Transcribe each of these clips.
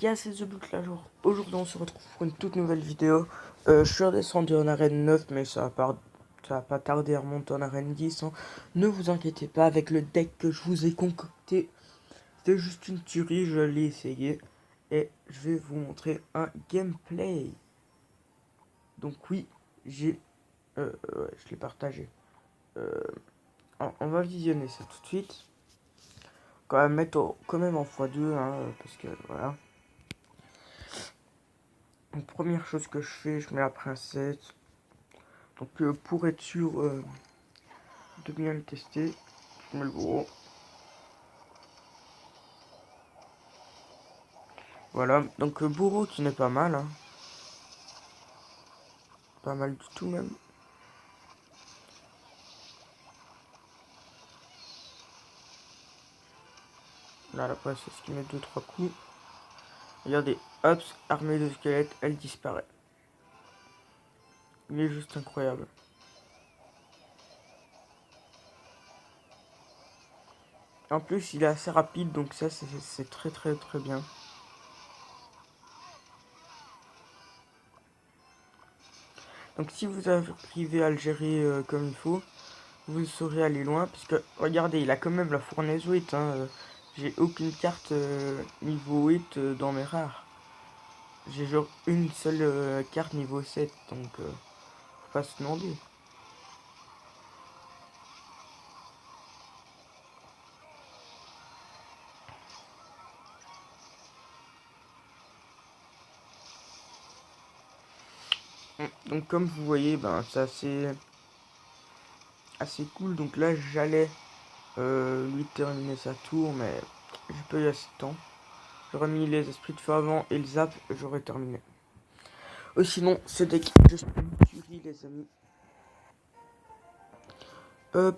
gars, c'est The Book là. Aujourd'hui, on se retrouve pour une toute nouvelle vidéo. Je suis redescendu en arène 9, mais ça va pas tarder à remonter en arène 10. Hein. Ne vous inquiétez pas, avec le deck que je vous ai concocté, c'était juste une tuerie, je l'ai essayé. Et je vais vous montrer un gameplay. Donc oui, je l'ai partagé. On va visionner ça tout de suite. Quand même mettre quand même en x2, hein, parce que voilà. Donc, première chose que je fais, je mets la princesse. Donc pour être sûr de bien le tester, je mets le bourreau. Voilà, donc bourreau qui n'est pas mal. Hein. Pas mal du tout même. Là la princesse qui met 2-3 coups. Regardez, hop, armée de squelettes, elle disparaît. Il est juste incroyable. En plus, il est assez rapide, donc ça, c'est très très très bien. Donc si vous arrivez à le gérer comme il faut, vous saurez aller loin. Parce que, regardez, il a quand même la fournaise 8. Hein, j'ai aucune carte niveau 8 dans mes rares. J'ai genre une seule carte niveau 7, donc faut pas se demander. Donc comme vous voyez, ben c'est assez cool. Donc là j'allais lui terminer sa tour, mais j'ai pas eu assez de temps. J'aurais mis les esprits de feu avant et le zap, j'aurais terminé. Sinon, ce deck est juste une tuerie, les amis.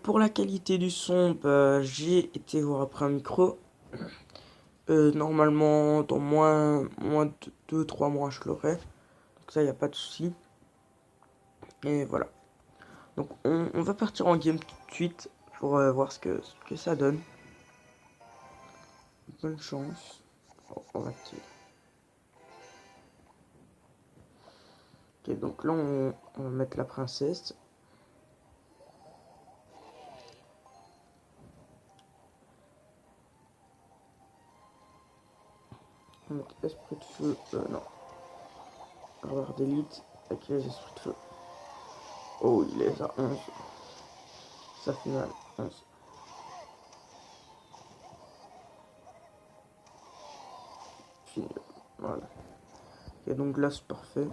Pour la qualité du son, bah, j'ai été voir après un micro. Normalement, dans moins de 2-3 mois, je l'aurai. Donc ça, il n'y a pas de souci. Et voilà. Donc on va partir en game tout de suite pour voir ce que ça donne. Bonne chance. On va tirer. Ok, donc là, on va mettre la princesse. On va mettre esprit de feu. Non. Avoir d'élite avec les esprits de feu. Oh, il est à 11. Ça fait mal. 11. Fini. Voilà. Et donc là, c'est parfait.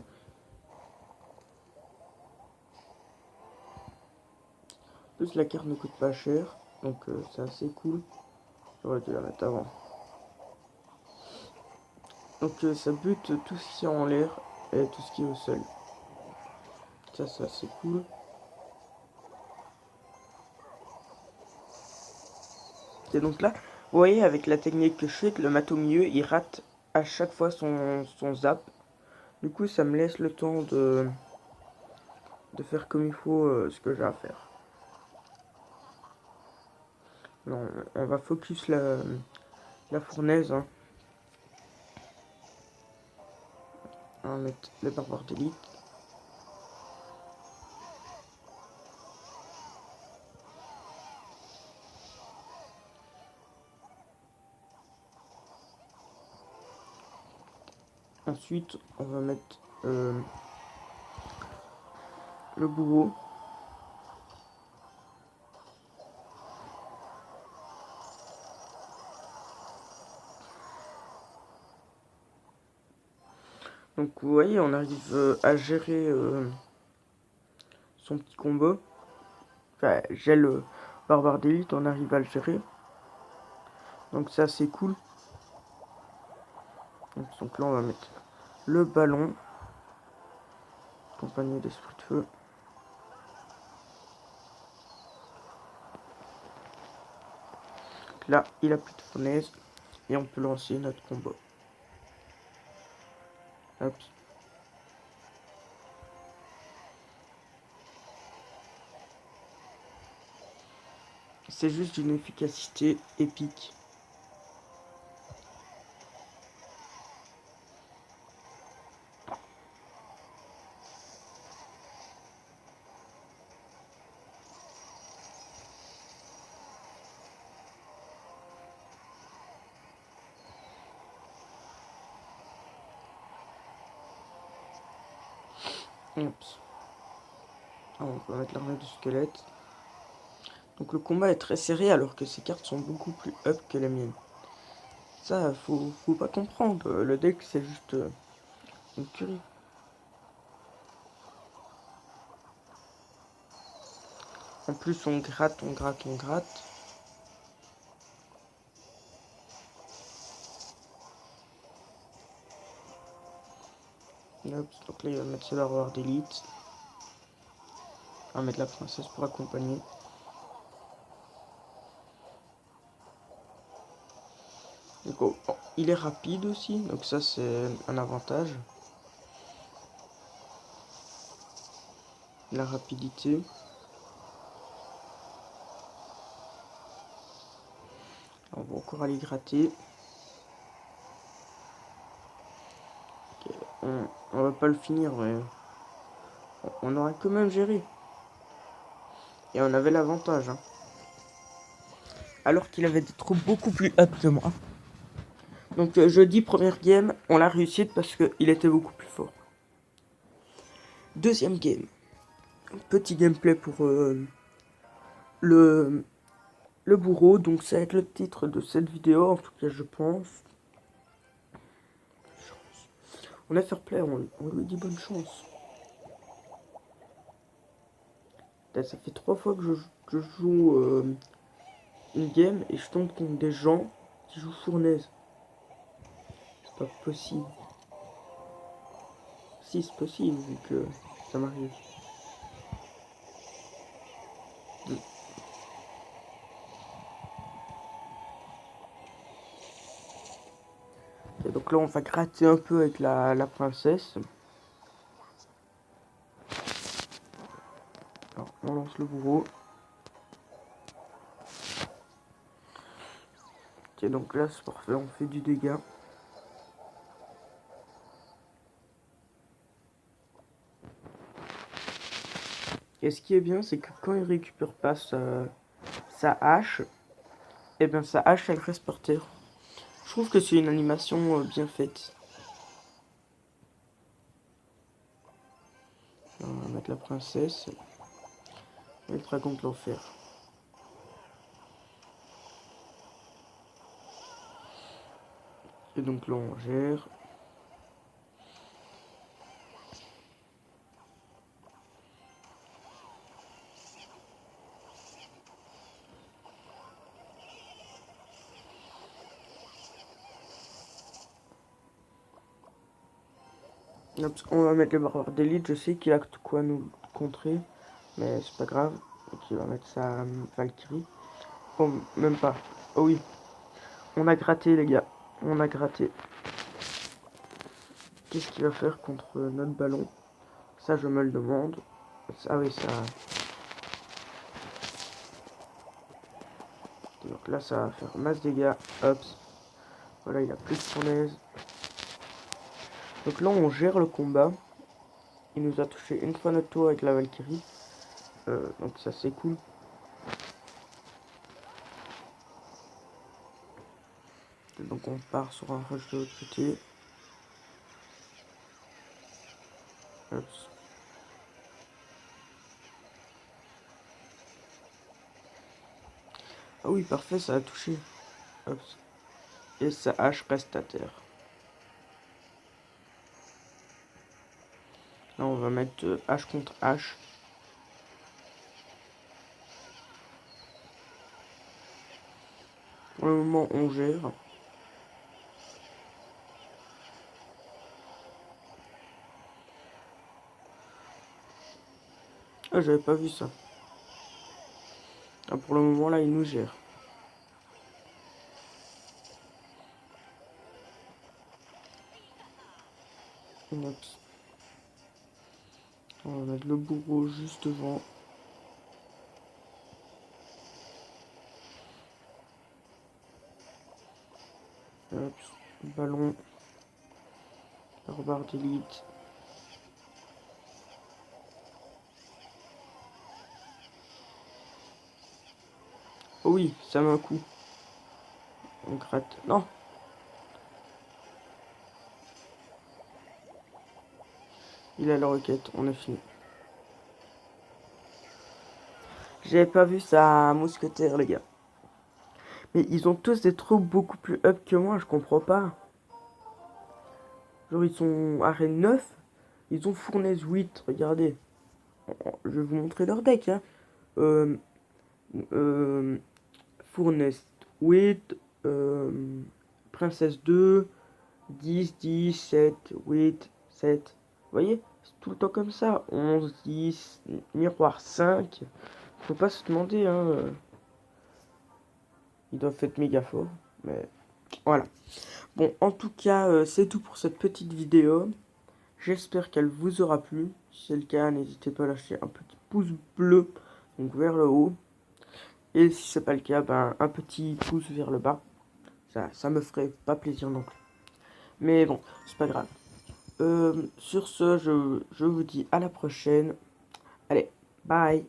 En plus, la carte ne coûte pas cher. Donc c'est assez cool. J'aurais dû la mettre avant. Donc ça bute tout ce qui est en l'air et tout ce qui est au sol. Ça, c'est assez cool. Et donc là, vous voyez, avec la technique que je fais, que le mat au milieu, il rate à chaque fois son zap. Du coup, ça me laisse le temps de faire comme il faut ce que j'ai à faire. Non, on va focus la fournaise. Hein. On va mettre le barbare d'élite. Ensuite, on va mettre le bourreau. Donc vous voyez, on arrive à gérer son petit combo. Enfin, j'ai le barbare d'élite, on arrive à le gérer. Donc ça c'est cool. Donc là on va mettre le ballon. Accompagné d'esprit de feu. Là, il a plus de fournaise. Et on peut lancer notre combo. Hop. C'est juste d'une efficacité épique. Oups. Ah, on peut mettre l'armée du squelette. Donc le combat est très serré alors que ces cartes sont beaucoup plus up que les miennes. Ça, faut pas comprendre. Le deck, c'est juste une curie. En plus, on gratte, on gratte, on gratte. Hop, donc là, il va mettre Solar d'élite. On va mettre la princesse pour accompagner. Donc, oh, il est rapide aussi, donc ça, c'est un avantage. La rapidité. On va encore aller gratter. Okay. On va pas le finir, mais on aura quand même géré. Et on avait l'avantage. Hein. Alors qu'il avait des troupes beaucoup plus up que moi. Donc jeudi, première game, on l'a réussi parce qu'il était beaucoup plus fort. Deuxième game. Petit gameplay pour le bourreau. Donc ça va être le titre de cette vidéo, en tout cas je pense. On a fair play, on lui dit bonne chance. Là, ça fait 3 fois que je joue une game et je tombe contre des gens qui jouent fournaise. C'est pas possible. Si, c'est possible vu que ça m'arrive. Et donc là, on va gratter un peu avec la princesse. Alors, on lance le bourreau. Ok, donc là, c'est parfait, on fait du dégât. Et ce qui est bien, c'est que quand il récupère pas sa hache, et bien sa hache, elle reste par terre. Je trouve que c'est une animation bien faite. On va mettre la princesse et le dragon de l'enfer. Et donc là, on gère. On va mettre le barbare d'élite, je sais qu'il a de quoi nous contrer, mais c'est pas grave. Donc il va mettre sa Valkyrie. Oh, même pas. Oh oui, on a gratté les gars, on a gratté. Qu'est-ce qu'il va faire contre notre ballon? Ça je me le demande. Ah oui, ça... Donc là ça va faire masse dégâts. Hop. Voilà, il a plus de fournaise. Donc là on gère le combat. Il nous a touché une fois notre tour avec la Valkyrie. Donc ça c'est cool. Donc on part sur un rush de l'autre côté. Hop. Ah oui, parfait, ça a touché. Hop. Et sa hache reste à terre. Là on va mettre hache contre hache. Pour le moment on gère. Ah, j'avais pas vu ça. Ah, pour le moment là il nous gère. Hop. On va mettre le bourreau juste devant. Hop. Ballon. Barbare d'élite. Oh oui, ça met un coup. On gratte. Non. Il a la roquette, on a fini. J'avais pas vu ça mousquetaire, les gars. Mais ils ont tous des troupes beaucoup plus up que moi, je comprends pas. Genre, ils sont arène 9, ils ont fournaise 8, regardez. Je vais vous montrer leur deck, hein. Euh, euh, fournaise 8, princesse 2, 10, 10, 7, 8, 7. Vous voyez? C'est tout le temps comme ça. 11, 10, miroir 5. Faut pas se demander, hein. Ils doivent être méga forts. Mais voilà. Bon, en tout cas, c'est tout pour cette petite vidéo. J'espère qu'elle vous aura plu. Si c'est le cas, n'hésitez pas à lâcher un petit pouce bleu, donc vers le haut. Et si c'est pas le cas, ben, un petit pouce vers le bas. Ça me ferait pas plaisir non plus. Mais bon, c'est pas grave. Sur ce, je vous dis à la prochaine. Allez, bye!